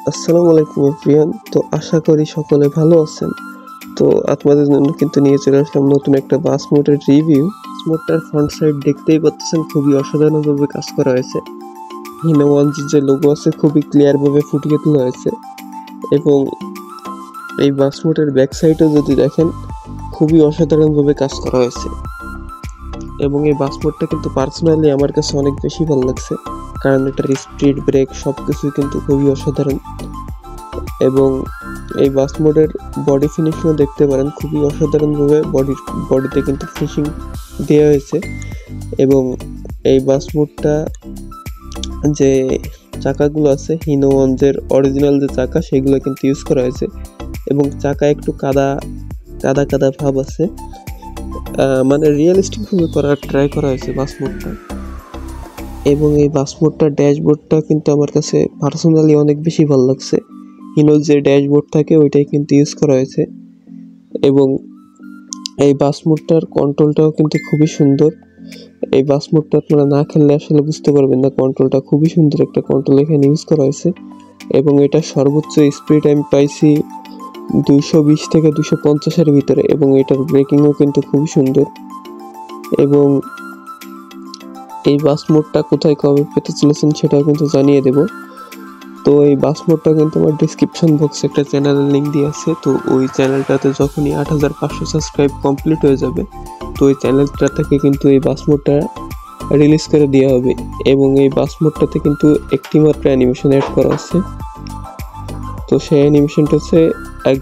আসসালামু আলাইকুম এভরিওয়ান। তো আশা করি সকলে ভালো আছেন। তো আপনাদের জন্য কিন্তু নিয়ে চলে আসলাম নতুন একটা বাস মোডের রিভিউ। বাস মোডটার ফ্রন্ট সাইড দেখতেই পাচ্ছেন, খুবই অসাধারণভাবে কাজ করা হয়েছে। হিনো ওয়ানজির যে লোগো আছে খুবই ক্লিয়ারভাবে ফুটিয়ে তোলা হয়েছে, এবং এই বাস মোডের ব্যাক সাইডও যদি দেখেন খুবই অসাধারণভাবে কাজ করা হয়েছে। এবং এই বাস মোডটা কিন্তু পার্সোনালি আমার কাছে অনেক বেশি ভালো লাগছে, কারণ এটার স্পিড ব্রেক সব কিছুই কিন্তু খুবই অসাধারণ। এবং এই বাস মোডের বডি ফিনিশিংও দেখতে পারেন, খুবই অসাধারণভাবে বডিতে কিন্তু ফিনিশিং দেওয়া হয়েছে। এবং এই বাস মোডটা যে চাকাগুলো আছে হিনো ওয়ানজের অরিজিনাল যে চাকা সেগুলো কিন্তু ইউজ করা হয়েছে, এবং চাকা একটু কাদা ভাব আছে, মানে রিয়েলিস্টিকভাবে করার ট্রাই করা হয়েছে বাস মোডটা। এবং এই বাস মোডটার ড্যাশবোর্ডটা কিন্তু আমার কাছে পার্সোনালি অনেক বেশি ভালো লাগছে। হিনোর যে ড্যাশবোর্ড থাকে ওইটাই কিন্তু ইউজ করা হয়েছে। এবং এই বাস মোডটার কন্ট্রোলটাও কিন্তু খুবই সুন্দর। এই বাস মোডটা আপনারা না খেললে আসলে বুঝতে পারবেন না, কন্ট্রোলটা খুবই সুন্দর একটা কন্ট্রোল এখানে ইউজ করা হয়েছে। এবং এটা সর্বোচ্চ স্পিড আমি পাইছি 220 থেকে 250-এর ভিতরে, এবং এটার ব্রেকিংও কিন্তু খুবই সুন্দর। এবং এই বাস মোডটা কোথায় কবে পেতে চলেছেন সেটাও কিন্তু জানিয়ে দেব। তো এই বাস মোডটা কিন্তু আমার ডিসক্রিপশন বক্সে একটা চ্যানেলের লিঙ্ক দিয়ে আছে। তো ওই চ্যানেলটাতে যখনই 8500 সাবস্ক্রাইব কমপ্লিট হয়ে যাবে, তো ওই চ্যানেলটা থেকে কিন্তু এই বাস মোডটা রিলিজ করে দেওয়া হবে। এবং এই বাস মোডটাতে কিন্তু একটি মাত্র অ্যানিমেশন অ্যাড করা আছে। তো সেই অ্যানিমেশনটা হচ্ছে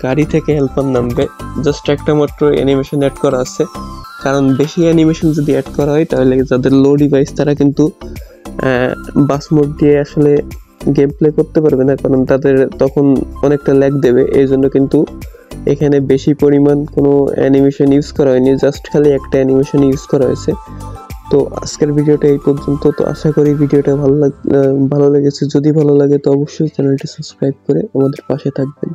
গাড়ি থেকে হেল্পার নামবে, জাস্ট একটা মাত্র অ্যানিমেশন অ্যাড করা আছে। কারণ বেশি অ্যানিমেশন যদি অ্যাড করা হয় তাহলে যাদের লো ডিভাইস তারা কিন্তু বাস মোড দিয়ে আসলে গেম প্লে করতে পারবে না, কারণ তাদের তখন অনেকটা ল্যাগ দেবে। এই জন্য কিন্তু এখানে বেশি পরিমাণ কোনো অ্যানিমেশন ইউজ করা হয়নি, জাস্ট খালি একটা অ্যানিমেশন ইউজ করা হয়েছে। তো আজকের ভিডিওটা এই পর্যন্ত। তো আশা করি ভিডিওটা ভালো লেগেছে। যদি ভালো লাগে তো অবশ্যই চ্যানেলটি সাবস্ক্রাইব করে আমাদের পাশে থাকবেন।